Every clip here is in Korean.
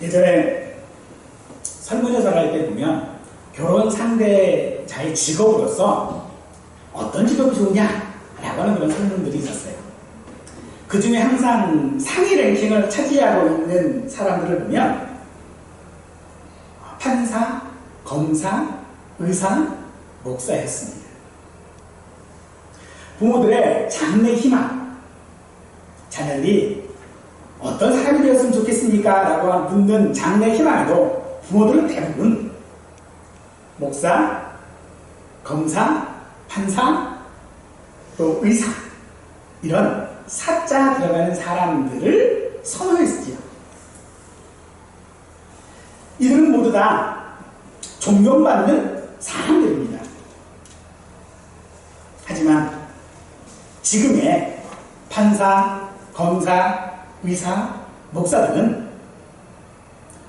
예전에 설문조사를 할 때 보면 결혼 상대자의 직업으로서 어떤 직업이 좋으냐라고 하는 그런 설문들이 있었어요. 그 중에 항상 상위 랭킹을 차지하고 있는 사람들을 보면 판사, 검사, 의사, 목사였습니다. 부모들의 장래 희망, 자녀들이 어떤 사람이 되었으면 좋겠습니까? 라고 묻는 장래 희망에도 부모들은 대부분 목사, 검사, 판사, 또 의사, 이런 사자 들어가는 사람들을 선호했지요. 이들은 모두 다 존경받는 사람들입니다. 하지만 지금의 판사, 검사, 의사, 목사들은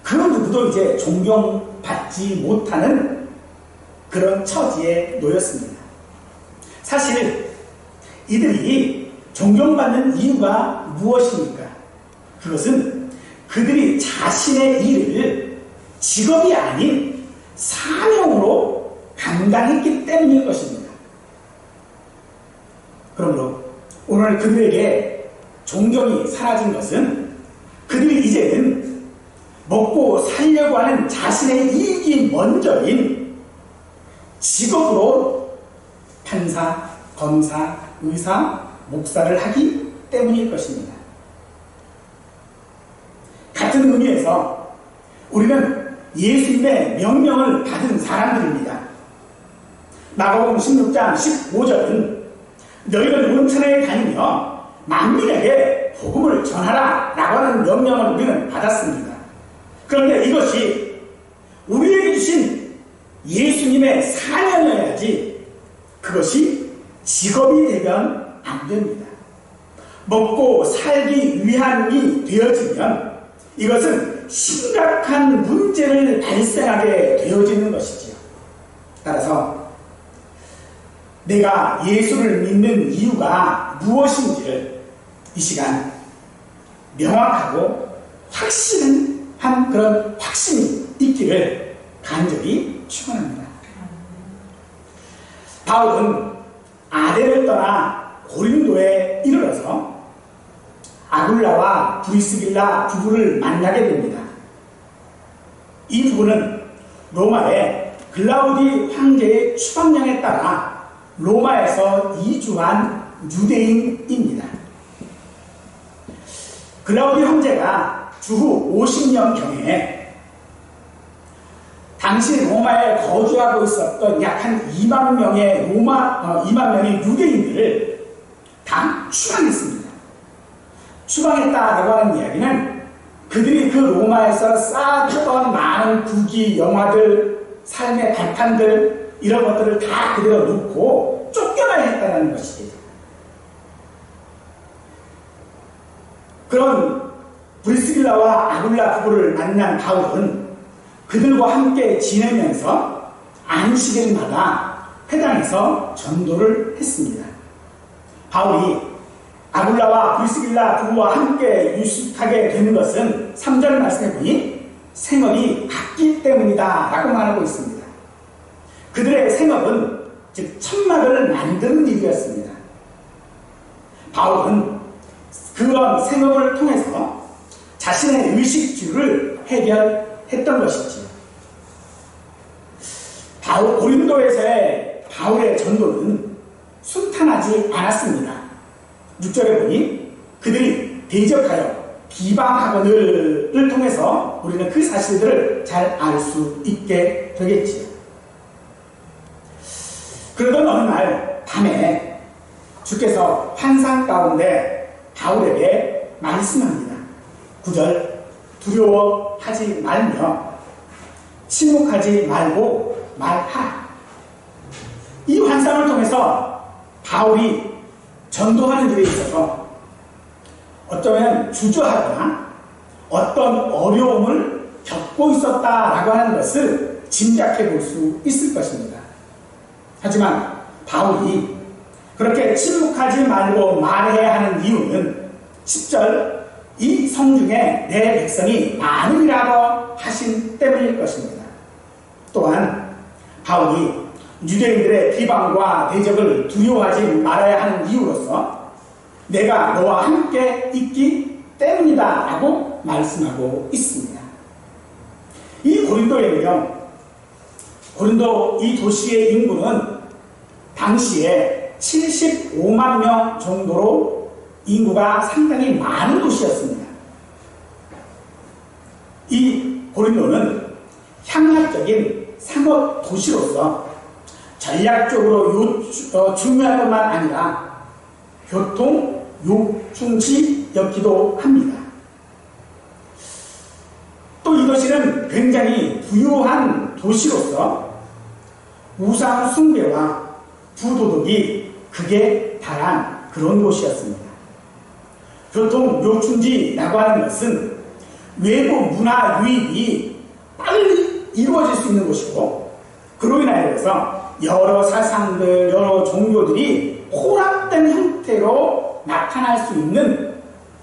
그 누구도 이제 존경받지 못하는 그런 처지에 놓였습니다. 사실 이들이 존경받는 이유가 무엇입니까? 그것은 그들이 자신의 일을 직업이 아닌 사명으로 감당했기 때문일 것입니다. 그러므로 오늘 그들에게 존경이 사라진 것은 그들이 이제는 먹고 살려고 하는 자신의 이익이 먼저인 직업으로 판사, 검사, 의사, 목사를 하기 때문일 것입니다. 같은 의미에서 우리는 예수님의 명령을 받은 사람들입니다. 마가복음 16장 15절은 너희는 온 천하에 다니며 만민에게 복음을 전하라 라고 하는 명령을 우리는 받았습니다. 그런데 이것이 우리에게 주신 예수님의 사명이어야지 그것이 직업이 되면 안 됩니다. 먹고 살기 위함이 되어지면 이것은 심각한 문제를 발생하게 되어지는 것이지요. 따라서 내가 예수를 믿는 이유가 무엇인지를 이 시간 명확하고 확신한 그런 확신이 있기를 간절히 축원합니다. 바울은 아덴을 떠나 고린도에 이르러서 아굴라와 브리스길라 부부를 만나게 됩니다. 이 부부는 로마의 글라우디 황제의 추방령에 따라 로마에서 이주한 유대인입니다. 글라우디 황제가 주후 50년경에 당시 로마에 거주하고 있었던 약 한 2만 명의 2만 명의 유대인들을 다 추방했습니다. 추방했다라고 하는 이야기는 그들이 그 로마에서 쌓았던 많은 국기, 영화들, 삶의 발판들 이런 것들을 다 그대로 놓고 쫓겨나야 했다는 것이죠. 그런 브리스길라와 아굴라 부부를 만난 바울은 그들과 함께 지내면서 안식일마다 회당에서 전도를 했습니다. 바울이 아굴라와 브리스길라 부부와 함께 유숙하게 되는 것은 3절 말씀해 보니 생업이 같기 때문이다 라고 말하고 있습니다. 그들의 생업은 즉 천막을 만드는 일이었습니다. 바울은 그런 생업을 통해서 자신의 의식주를 해결했던 것이지요. 고린도에서의 바울의 전도는 순탄하지 않았습니다. 6절에 보니 그들이 대적하여 비방하거늘을 통해서 우리는 그 사실들을 잘 알 수 있게 되겠지요. 그러던 어느 날 밤에 주께서 환상 가운데 바울에게 말씀합니다. 9절 두려워하지 말며 침묵하지 말고 말하라. 이 환상을 통해서 바울이 전도하는 일에 있어서 어쩌면 주저하거나 어떤 어려움을 겪고 있었다라고 하는 것을 짐작해 볼 수 있을 것입니다. 하지만 바울이 그렇게 침묵하지 말고 말해야 하는 이유는 10절 이 성중에 내 백성이 많으리라고 하신 때문일 것입니다. 또한 바울이 유대인들의 비방과 대적을 두려워하지 말아야 하는 이유로서 내가 너와 함께 있기 때문이다 라고 말씀하고 있습니다. 이 고린도에는요, 고린도 이 도시의 인구는 당시에 75만 명 정도로 인구가 상당히 많은 도시였습니다. 이 고린도는 향락적인 상업 도시로서 전략적으로 중요한 것만 아니라 교통 요충지였기도 합니다. 또 이 도시는 굉장히 부유한 도시로서 우상 숭배와 부도덕이 극에 달한 그런 곳이었습니다. 교통 요충지라고 하는 것은 외부 문화 유입이 빨리 이루어질 수 있는 곳이고, 그로 인하여서 여러 사상들, 여러 종교들이 혼합된 형태로 나타날 수 있는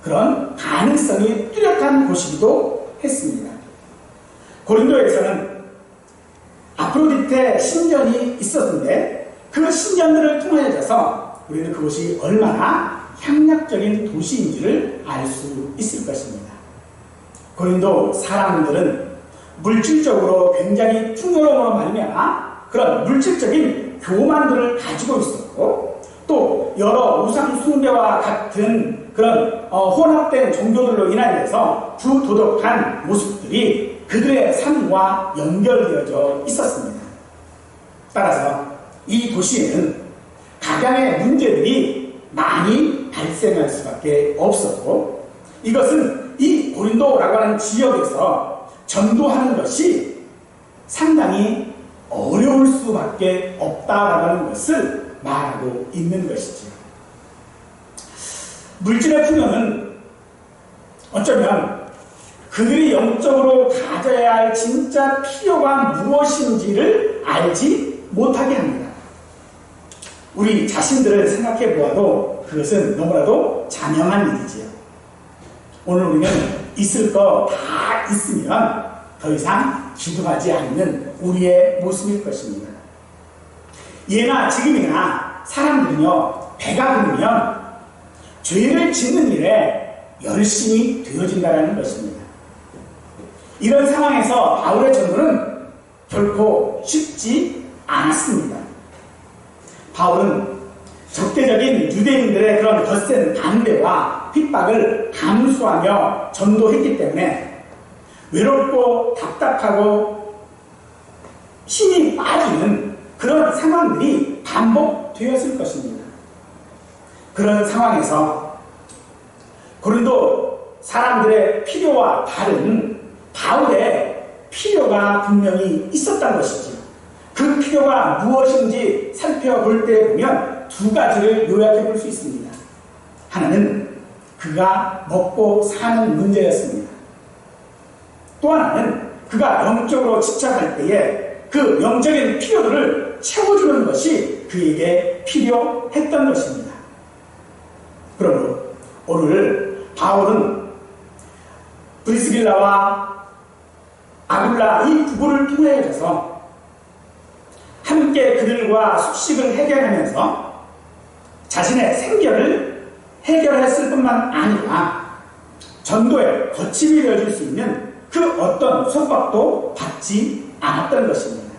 그런 가능성이 뚜렷한 곳이기도 했습니다. 고린도에서는 아프로디테 신전이 있었는데 그 신전들을 통하여서 우리는 그곳이 얼마나 향락적인 도시인지를 알 수 있을 것입니다. 고린도 사람들은 물질적으로 굉장히 풍요로움으로 말미암아 그런 물질적인 교만들을 가지고 있었고, 또 여러 우상 숭배와 같은 그런 혼합된 종교들로 인하여서 부도덕한 모습들이 그들의 삶과 연결되어져 있었습니다. 따라서 이 도시에는 각양의 문제들이 많이 발생할 수밖에 없었고, 이것은 이 고린도라고 하는 지역에서 전도하는 것이 상당히 어려울 수밖에 없다라고 하는 것을 말하고 있는 것이죠. 물질의 풍요는 어쩌면 그들이 영적으로 가져야 할 진짜 필요가 무엇인지를 알지 못하게 합니다. 우리 자신들을 생각해 보아도 그것은 너무나도 자명한 일이지요. 오늘 우리는 있을 거 다 있으면 더 이상 기도하지 않는 우리의 모습일 것입니다. 예나 지금이나 사람들은요, 배가 부르면 죄를 짓는 일에 열심히 되어진다는 것입니다. 이런 상황에서 바울의 전도는 결코 쉽지 않았습니다. 바울은 적대적인 유대인들의 그런 덧센 반대와 핍박을 감수하며 전도했기 때문에 외롭고 답답하고 힘이 빠지는 그런 상황들이 반복되었을 것입니다. 그런 상황에서 고린도 사람들의 필요와 다른 바울의 필요가 분명히 있었던 것이죠. 그 필요가 무엇인지 살펴볼 때 보면 두 가지를 요약해 볼 수 있습니다. 하나는 그가 먹고 사는 문제였습니다. 또 하나는 그가 영적으로 집착할 때에 그 영적인 필요들을 채워주는 것이 그에게 필요했던 것입니다. 그러므로 오늘 바울은 브리스길라와 아굴라 이 부부를 통해서 함께 그들과 숙식을 해결하면서 자신의 생계를 해결했을 뿐만 아니라 전도에 거침이 되어줄 수 있는 그 어떤 속박도 받지 않았던 것입니다.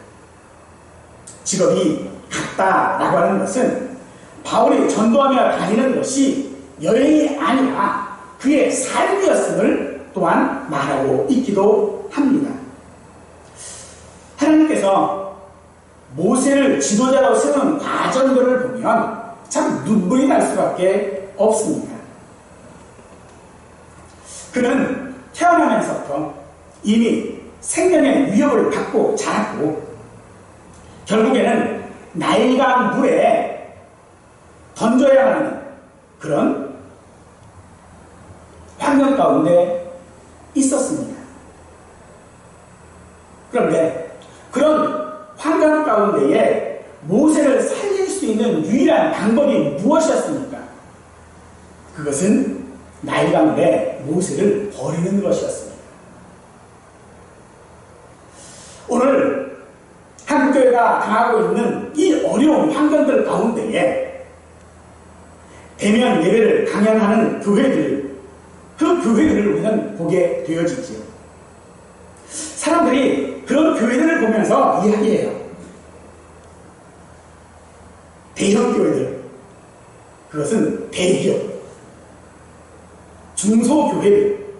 직업이 같다라고 하는 것은 바울이 전도하며 다니는 것이 여행이 아니라 그의 삶이었음을 또한 말하고 있기도 합니다. 하나님께서 모세를 지도자로 세우는 과정들을 보면 참 눈물이 날 수밖에 없습니다. 그는 태어나면서부터 이미 생명의 위협을 받고 자랐고, 결국에는 나일강 물에 던져야 하는 그런 환경 가운데 있었습니다. 그런데 그런 환경 가운데에 모세를 살릴 수 있는 유일한 방법이 무엇이었습니까? 그것은 나이 가운데 모세를 버리는 것이었습니다. 오늘 한국교회가 당하고 있는 이 어려운 환경들 가운데에 대면 예배를 강연하는 교회들, 그 교회들을 우리는 보게 되어지지요. 사람들이 그런 교회들을 보면서 이야기해요. 대형 교회들, 그것은 대기업, 중소교회들,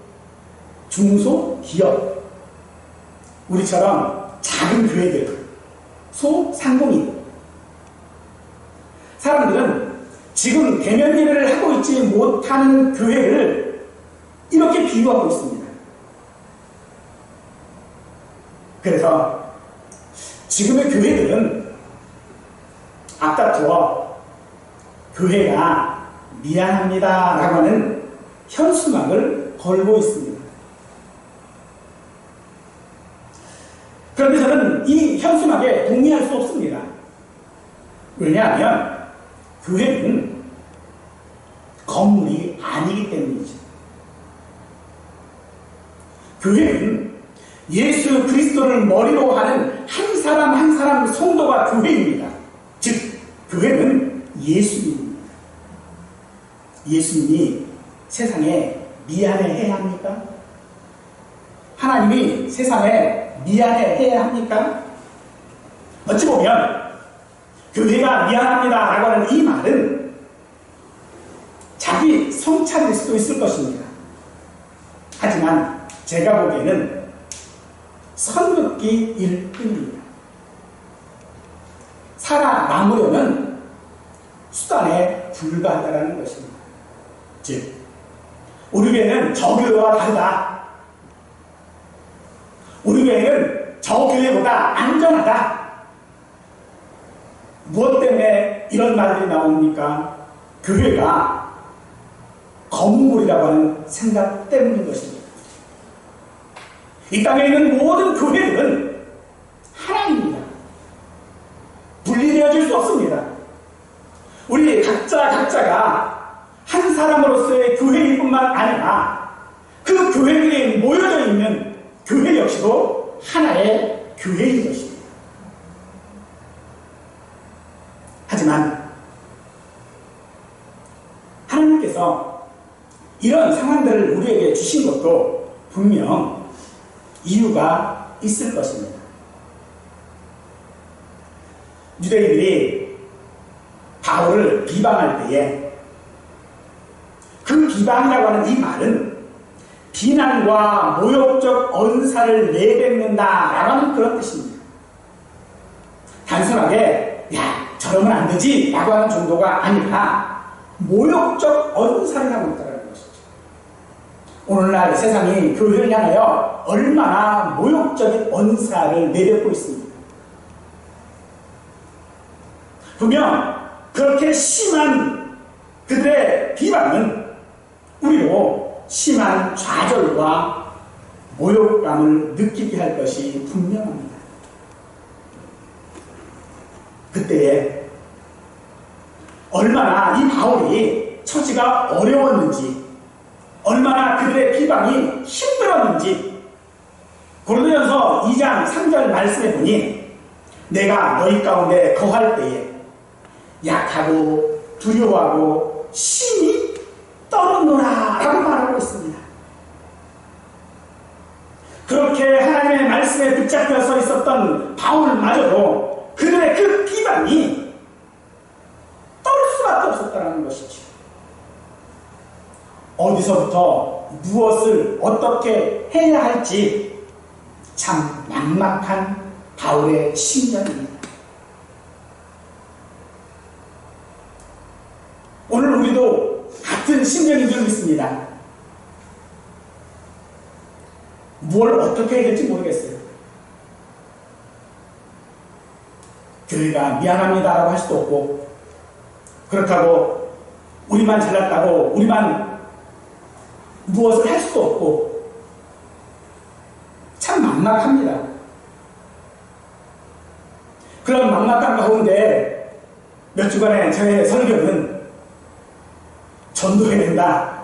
중소기업, 우리처럼 작은 교회들, 소상공인. 사람들은 지금 대면 예배를 하고 있지 못하는 교회를 이렇게 비유하고 있습니다. 그래서 지금의 교회들은 앞다투어 교회가 미안합니다 라고 하는 현수막을 걸고 있습니다. 그런데 저는 이 현수막에 동의할 수 없습니다. 왜냐하면 교회는 건물이 아니기 때문이죠. 교회는 예수 그리스도를 머리로 하는 한 사람 한 사람 성도가 교회입니다. 즉 교회는 예수님입니다. 예수님이 세상에 미안해해야 합니까? 하나님이 세상에 미안해해야 합니까? 어찌 보면 교회가 미안합니다 라고 하는 이 말은 자기 성찰일 수도 있을 것입니다. 하지만 제가 보기에는 선긋기일 뿐입니다. 살아남으려는 수단에 불과하다는 것입니다. 즉, 우리 교회는 저 교회와 다르다. 우리 교회는 저 교회보다 안전하다. 무엇 때문에 이런 말들이 나옵니까? 교회가 건물이라고 하는 생각 때문인 것입니다. 이 땅에 있는 모든 교회들은 하나입니다. 분리되어질 수 없습니다. 우리 각자가 한 사람으로서의 교회일 뿐만 아니라 그 교회에 모여져 있는 교회 역시도 하나의 교회인 것입니다. 하지만 하나님께서 이런 상황들을 우리에게 주신 것도 분명 이유가 있을 것입니다. 유대인들이 바울을 비방할 때에 그 비방이라고 하는 이 말은 비난과 모욕적 언사를 내뱉는다라고 하는 그런 뜻입니다. 단순하게 야 저러면 안 되지 라고 하는 정도가 아니라 모욕적 언사를 하고 있다는 것이죠. 오늘날 세상이 교회를 향하여 얼마나 모욕적인 언사를 내뱉고 있습니다. 분명 그렇게 심한 그들의 비방은 우리로 심한 좌절과 모욕감을 느끼게 할 것이 분명합니다. 그때에 얼마나 이 바울이 처지가 어려웠는지, 얼마나 그들의 비방이 힘들었는지 고린도전서 2장 3절 말씀해 보니 내가 너희 가운데 거할 때에 약하고 두려워하고 심히 떨었노라 라고 말하고 있습니다. 그렇게 하나님의 말씀에 붙잡혀 서 있었던 바울마저도 그들의 그 비방이 떨 수밖에 없었다는 것이죠. 어디서부터 무엇을 어떻게 해야 할지 참 막막한 바울의 심정입니다. 오늘 우리도 같은 심정인 줄 믿습니다. 뭘 어떻게 해야 될지 모르겠어요. 교회가 미안합니다라고 할 수도 없고, 그렇다고 우리만 잘났다고 우리만 무엇을 할 수도 없고, 참 막막합니다. 그런 막막한 가운데 몇 주간의 저의 설교는 전도해야 된다.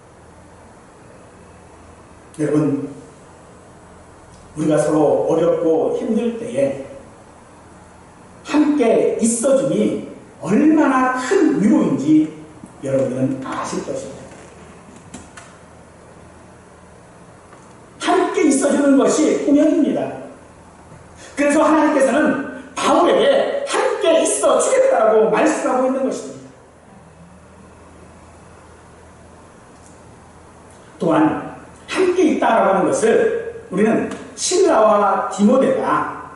여러분, 우리가 서로 어렵고 힘들 때에 함께 있어줌이 얼마나 큰 위로인지 여러분은 아실 것입니다. 함께 있어주는 것이 통역입니다. 그래서 하나님께서는 바울에게 함께 있어 주겠다라고 말씀하고 있는 것입니다. 또한 함께 있다라고 하는 것을 우리는 실라와 디모데가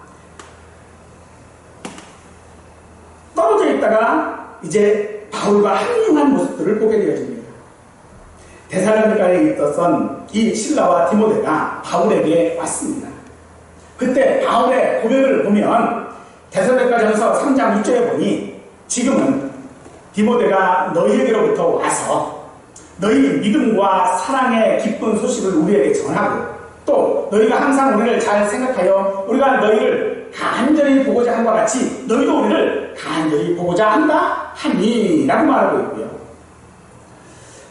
떨어져 있다가 이제 바울과 합류한 모습들을 보게 되어집니다. 데살로니가에 있었던 이 실라와 디모데가 바울에게 왔습니다. 그때 바울의 고백을 보면 데살로니가전서 3장 6절에 보니 지금은 디모데가 너희에게로부터 와서 너희 믿음과 사랑의 기쁜 소식을 우리에게 전하고 또 너희가 항상 우리를 잘 생각하여 우리가 너희를 간절히 보고자 한과 같이 너희도 우리를 간절히 보고자 한다 하니 라고 말하고 있고요.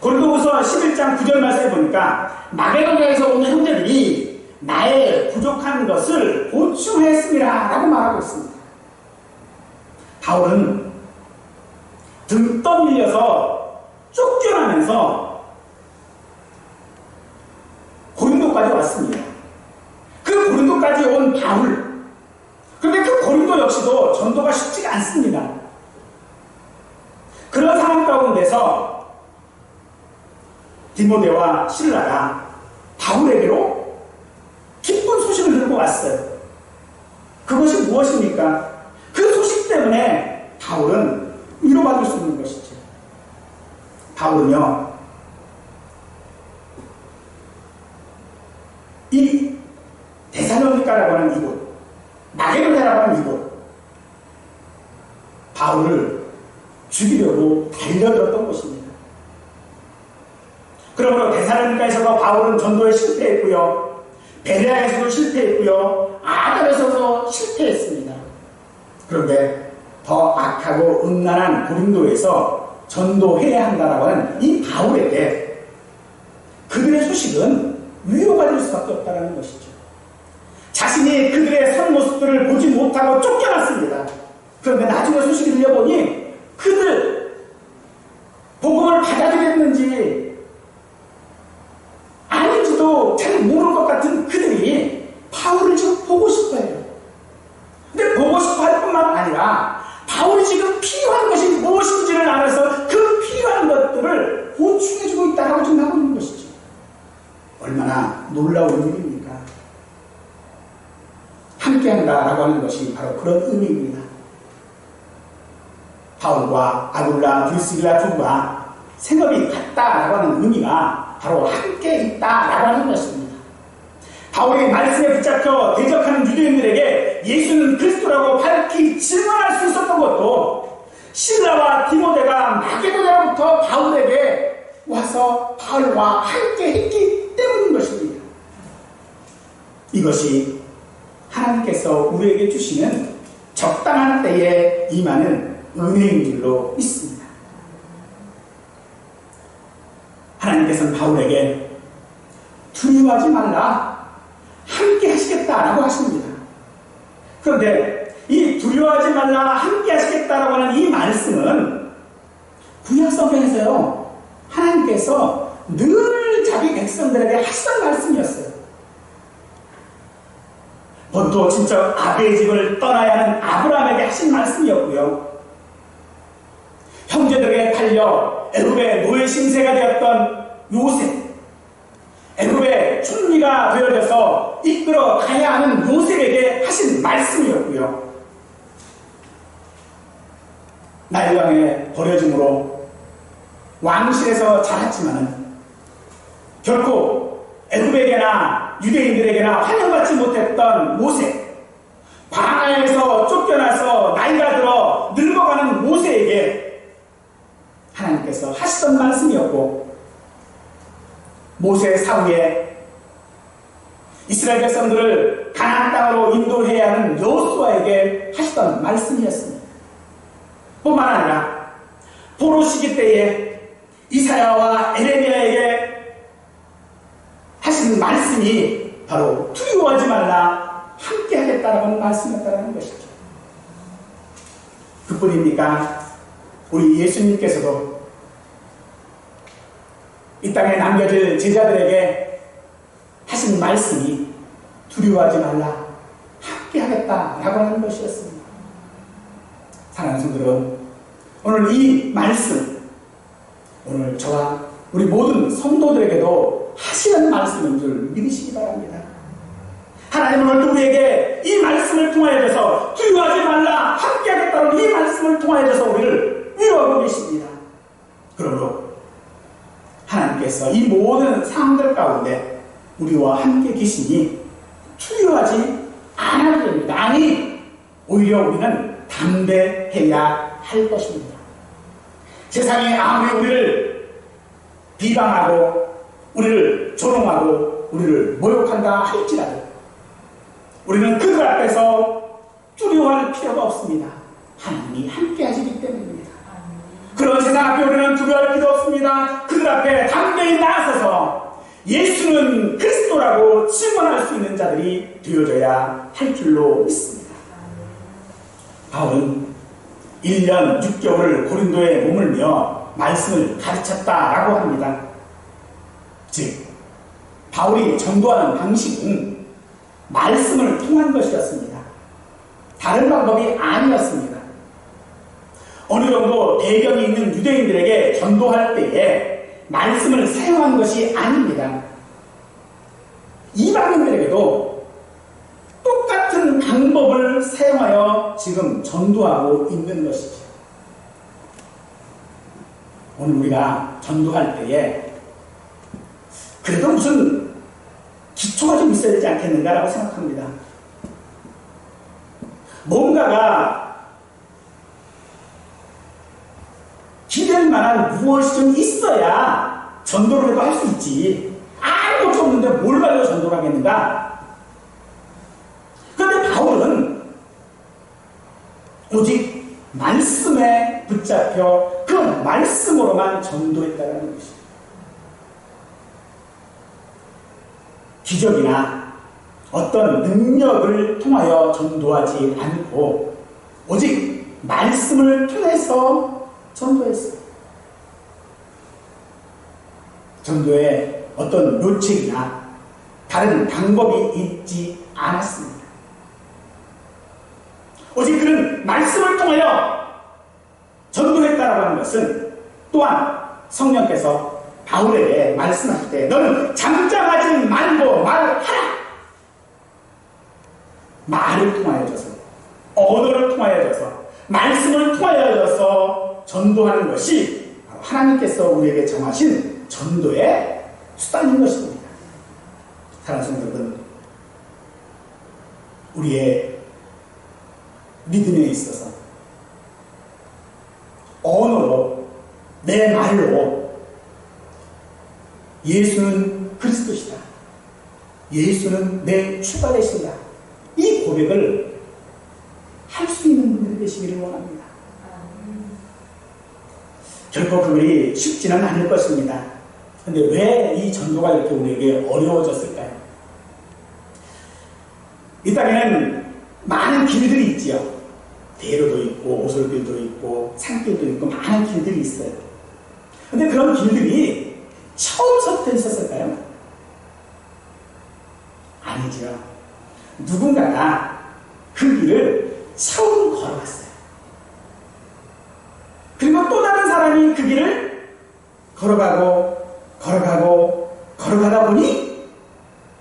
고린도후서 11장 9절 말씀에 보니까 마게도냐에서 온 형제들이 나의 부족한 것을 보충했습니다 라고 말하고 있습니다. 바울은 등 떠밀려서 쫓겨나면서 고린도까지 왔습니다. 그 고린도까지 온 바울, 그런데 그 고린도 역시도 전도가 쉽지가 않습니다. 그런 상황 가운데서 디모데와 실라가 바울에게로 기쁜 소식을 들고 왔어요. 그것이 무엇입니까? 그 소식 때문에 바울은 위로받을 수 있는 것이죠. 바울은요, 이 데살로니가라고 하는 이곳, 마게도냐라고 하는 이곳, 바울을 죽이려고 달려들었던 것입니다. 그러므로 데살로니가에서도 바울은 전도에 실패했고요, 베레아에서도 실패했고요, 아달에서도 실패했습니다. 그런데 더 악하고 음란한 고린도에서 전도해야 한다라고 하는 이 바울에게 그들의 소식은 위로가 될 수밖에 없다는 것이죠. 자신이 그들의 선 모습들을 보지 못하고 쫓겨났습니다. 그런데 나중에 소식이 들려보니 그들 복음을 받아들였는지 아닌지도 잘 모를 것 같은 그들이 바울을 지금 보고 싶어해요. 근데 보고 싶어 할 뿐만 아니라 바울이 지금 필요한 것이 무엇인지를 알아서 그 필요한 것들을 보충해주고 있다고 지금 하고 있는 것이죠. 얼마나 놀라운 일입니까? 함께한다라고 하는 것이 바로 그런 의미입니다. 바울과 아굴라, 드리스길라 두가 생업이 같다라고 하는 의미가 바로 함께 있다라고 하는 것입니다. 바울이 말씀에 붙잡혀 대적하는 유대인들에게 예수는 그리스도라고 밝히 증언할 수 있었던 것도 실라와 디모데가 마게도냐로부터 바울에게 와서 바울과 함께 했기 때문인 것입니다. 이것이 하나님께서 우리에게 주시는 적당한 때에 임하는 은혜인 줄로 믿습니다. 하나님께서는 바울에게 두려워하지 말라, 함께 하시겠다라고 하십니다. 그런데 이 두려워하지 말라, 함께 하시겠다라고 하는 이 말씀은 구약 성경에서요, 하나님께서 늘 자기 백성들에게 하시던 말씀이었어요. 본토 친척 아비의 집을 떠나야 하는 아브라함에게 하신 말씀이었고요, 형제들에게 팔려 애굽의 노예 신세가 되었던 요셉, 애굽의 총리가 되어져서 이끌어 가야 하는 요셉에게 하신 말씀이었고요, 나일강에 버려짐으로 왕실에서 자랐지만은 결코 애굽에게나 유대인들에게나 환영받지 못했던 모세, 광야에서 쫓겨나서 나이가 들어 늙어가는 모세에게 하나님께서 하시던 말씀이었고, 모세 사후에 이스라엘 백성들을 가나안 땅으로 인도해야 하는 여호수아에게 하시던 말씀이었습니다. 뿐만 아니라 포로 시기 때에 이사야와 에레미야에게 하신 말씀 말씀이 바로 두려워하지 말라 함께 하겠다라는 말씀이었다는 것이죠. 그뿐입니까? 우리 예수님께서도 이 땅에 남겨질 제자들에게 하신 말씀이 두려워하지 말라 함께 하겠다라고 하는 것이었습니다. 사랑하는 성도들, 오늘 이 말씀, 오늘 저와 우리 모든 성도들에게도 하시는 말씀인 줄 믿으시기 바랍니다. 하나님은 오늘 우리에게 이 말씀을 통하여서 두려워하지 말라 함께 하겠다는 이 말씀을 통하여서 우리를 위로하고 계십니다. 그러므로 하나님께서 이 모든 상황들 가운데 우리와 함께 계시니 두려워하지 않아도 됩니다. 아니, 오히려 우리는 담대해야 할 것입니다. 세상이 아무리 우리를 비방하고 우리를 조롱하고 우리를 모욕한다 할지라도 우리는 그들 앞에서 두려워할 필요가 없습니다. 하나님이 함께 하시기 때문입니다. 그런 세상 앞에 우리는 두려워할 필요 없습니다. 그들 앞에 담대히 나서서 예수는 그리스도라고 증언할 수 있는 자들이 되어져야 할 줄로 믿습니다. 바울은 1년 6개월을 고린도에 머물며 말씀을 가르쳤다라고 합니다. 즉, 바울이 전도하는 방식은 말씀을 통한 것이었습니다. 다른 방법이 아니었습니다. 어느 정도 배경이 있는 유대인들에게 전도할 때에 말씀을 사용한 것이 아닙니다. 이방인들에게도 똑같은 방법을 사용하여 지금 전도하고 있는 것이죠. 오늘 우리가 전도할 때에 그래도 무슨 기초가 좀 있어야 되지 않겠는가라고 생각합니다. 뭔가가 기댈 만한 무엇이 좀 있어야 전도를 해도 할 수 있지. 아무것도 없는데 뭘 가지고 전도를 하겠는가? 그런데 바울은 오직 말씀에 붙잡혀 그 말씀으로만 전도했다는 것이죠. 기적이나 어떤 능력을 통하여 전도하지 않고 오직 말씀을 통해서 전도했어요. 전도에 어떤 묘책이나 다른 방법이 있지 않았습니다. 오직 그는 말씀을 통하여 전도했다라고 하는 것은 또한 성령께서 바울에게 말씀하실 때 너는 잠잠하지 말고 말하라. 말을 통하여져서, 언어를 통하여져서, 말씀을 통하여져서 전도하는 것이 바로 하나님께서 우리에게 정하신 전도의 수단인 것입니다. 사랑하는 여러분, 우리의 믿음에 있어서 언어로, 내 말로 예수는 그리스도시다. 예수는 내 주가 되신다. 이 고백을 할 수 있는 분들이 되시기를 원합니다. 결코 그들이 쉽지는 않을 것입니다. 그런데 왜 이 전도가 이렇게 우리에게 어려워졌을까요? 이 땅에는 많은 길들이 있지요. 대로도 있고 오솔길도 있고 산길도 있고 많은 길들이 있어요. 그런데 그런 길들이 처음부터 있었을까요? 아니죠. 누군가가 그 길을 처음 걸어갔어요. 그리고 또 다른 사람이 그 길을 걸어가다 보니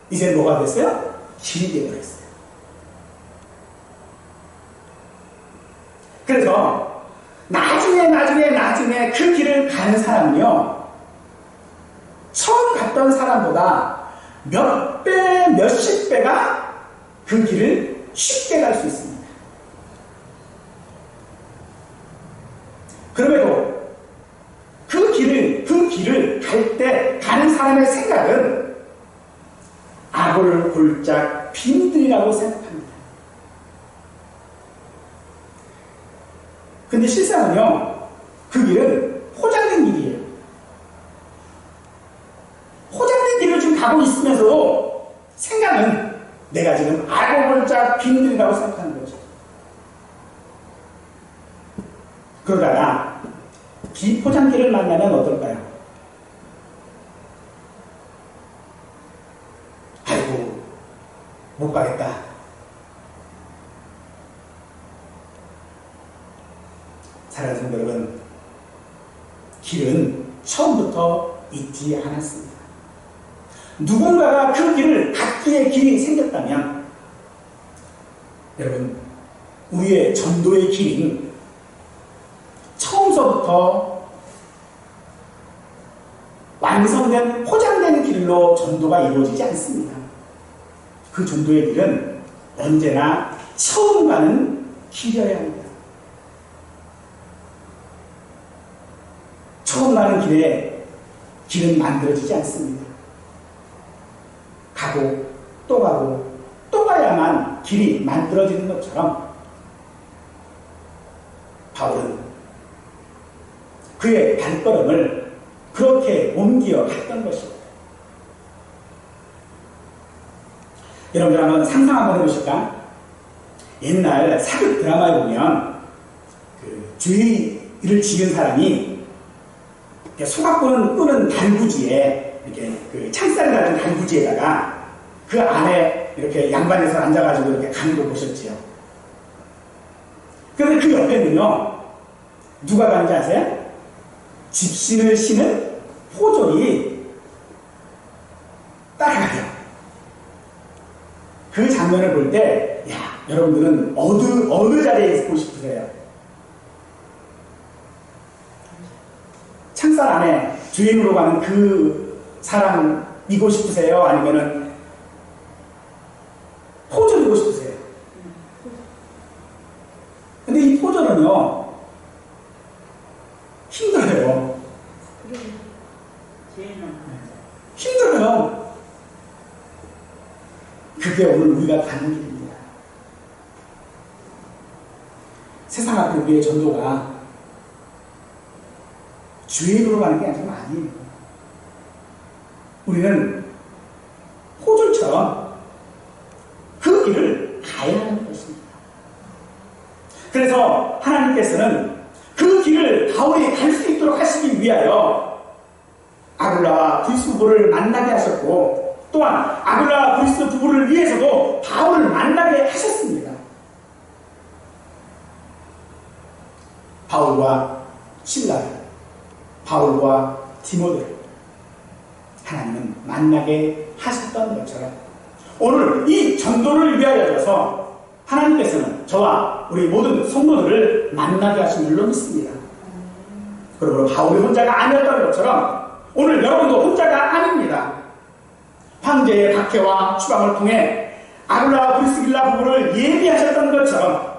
이제 뭐가 됐어요? 길이 되어버렸어요. 그래서 나중에 그 길을 가는 사람은요, 처음 갔던 사람보다 몇 배, 몇십 배가 그 길을 쉽게 갈 수 있습니다. 그럼에도 그 길을 갈 때 가는 사람의 생각은 악을 골짝 빈들이라고 생각합니다. 근데 실상은요, 그 길은 포장된 길이에요. 포장된 길을 지금 가고 있으면서도 생각은 내가 지금 알고 볼자 빈들이라고 생각하는 거죠. 그러다가 비포장기를 만나면 어떨까요? 아이고, 못 가겠다. 사랑하는 성도 여러분, 길은 처음부터 있지 않았습니다. 누군가가 그 길을 닫기에 길이 생겼다면, 여러분, 우리의 전도의 길은 처음서부터 완성된, 포장된 길로 전도가 이루어지지 않습니다. 그 전도의 길은 언제나 처음 가는 길이어야 합니다. 처음 가는 길에 길은 만들어지지 않습니다. 가고 또 가고 또 가야만 길이 만들어지는 것처럼 바울은 그의 발걸음을 그렇게 옮겨 갔던 것입니다. 여러분들 한번 상상 한번 해보실까? 옛날 사극 드라마에 보면 그 주의를 지은 사람이 소각구는 끄는 달구지에 이렇게 그 창살이 달린 달구지에다가 그 안에 이렇게 양반에서 앉아가지고 이렇게 가는 걸 보셨지요. 그런데 그 옆에는요, 누가 가는지 아세요? 집신을 신은 포졸이 따라가요. 그 장면을 볼 때, 야, 여러분들은 어느 자리에 있고 싶으세요? 창살 안에 주인으로 가는 그 사람이고 싶으세요? 아니면은 포졸이고 싶으세요? 근데 이 포졸은요, 힘들어요. 힘들어요. 그게 오늘 우리가 가는 길입니다. 세상 앞에 우리의 전도가 주인으로 가는 게 아니에요. 우리는 포졸처럼 그 길을 가야 하는 것입니다. 그래서 하나님께서는 그 길을 바울이 갈 수 있도록 하시기 위하여 아굴라와 브리스 부부를 만나게 하셨고, 또한 아굴라와 브리스 부부를 위해서도 바울을 만나게 하셨습니다. 바울과 실라를, 바울과 디모데를 하나님은 만나게 하셨던 것처럼 오늘 이 전도를 위하여서 하나님께서는 저와 우리 모든 성도들을 만나게 하신 줄로 믿습니다. 그러므로 바울이 혼자가 아니었던 것처럼 오늘 여러분도 혼자가 아닙니다. 황제의 박해와 추방을 통해 아굴라와 브리스길라 부부를 예비하셨던 것처럼,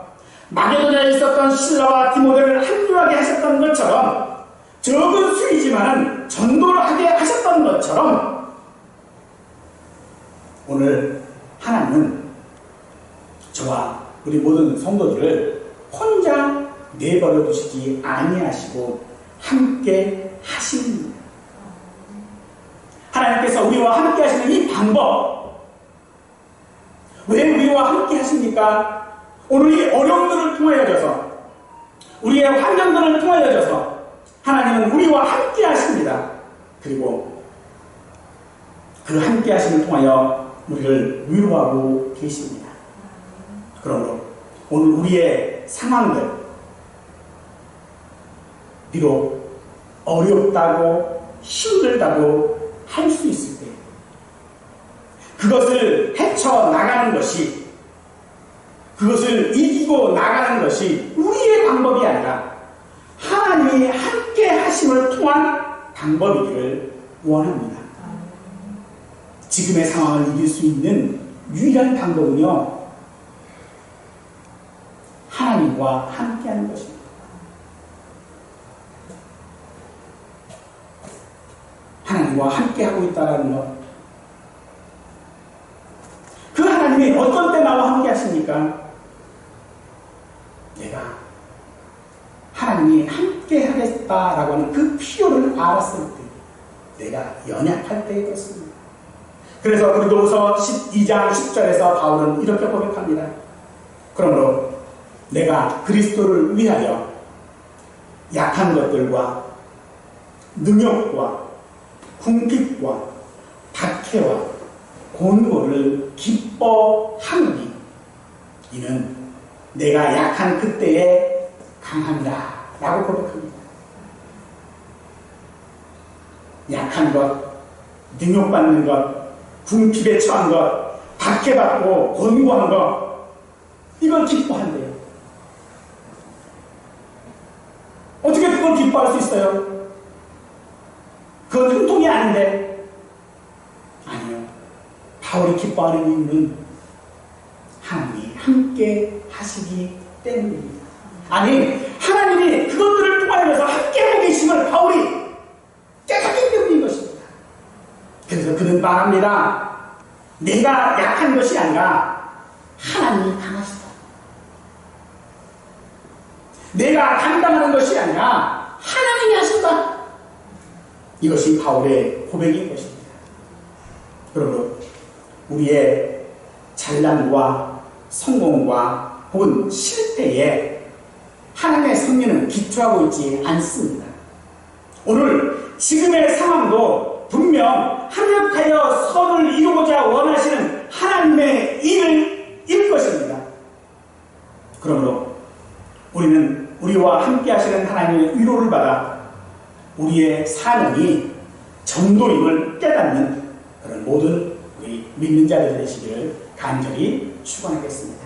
마게도냐에 있었던 실라와 디모데를 합류하게 하셨던 것처럼, 적은 수이지만은 전도를 하게 하셨던 것처럼, 오늘 하나님은 저와 우리 모든 성도들을 혼자 내버려 두시지 아니하시고 함께 하십니다. 하나님께서 우리와 함께 하시는 이 방법, 왜 우리와 함께 하십니까? 오늘 이 어려움들을 통하여져서, 우리의 환경들을 통하여져서 하나님은 우리와 함께 하십니다. 그리고 그 함께 하심을 통하여 우리를 위로하고 계십니다. 그러므로 오늘 우리의 상황들, 비록 어렵다고 힘들다고 할 수 있을 때 그것을 헤쳐나가는 것이, 그것을 이기고 나가는 것이 우리의 방법이 아니라 하나님이 함께 하심을 통한 방법이기를 원합니다. 지금의 상황을 이길 수 있는 유일한 방법은요, 하나님과 함께하는 것입니다. 하나님과 함께하고 있다는 것. 그 하나님이 어떤 때 나와 함께 하십니까? 내가 하나님이 함께 하겠다라고 하는 그 필요를 알았을 때, 내가 연약할 때에 그렇습니다. 그래서 고린도후서 12장 10절에서 바울은 이렇게 고백합니다. 그러므로 내가 그리스도를 위하여 약한 것들과 능욕과 궁핍과 박해와 곤고를 기뻐하노니 이는 내가 약한 그때에 강함이라 라고 고백합니다. 약한 것, 능욕받는 것, 궁핍에 처한 것, 박해받고 곤고한 것, 이걸 기뻐한대요. 어떻게 그걸 기뻐할 수 있어요? 그건 행동이 아닌데. 아니요. 바울이 기뻐하는 이유는 하나님이 함께 하시기 때문입니다. 아니, 하나님이 그것들을 통하여서 함께 하고 계심을 바울이 깨닫기 때문인 것입니다. 그래서 그는 말합니다. 내가 약한 것이 아니라 하나님이 강하시다. 내가 감당하는 것이 아니라 하나님이 하신다. 이것이 바울의 고백인 것입니다. 그러므로 우리의 잘남과 성공과 혹은 실패에 하나님의 섭리는 기초하고 있지 않습니다. 오늘 지금의 상황도 분명 합력하여 선을 이루고자 원하시는 하나님의 일일 것입니다. 그러므로 우리는 우리와 함께 하시는 하나님의 위로를 받아 우리의 사명이 전도임을 깨닫는 그런 모든 우리 믿는 자들 되시기를 간절히 축원하겠습니다.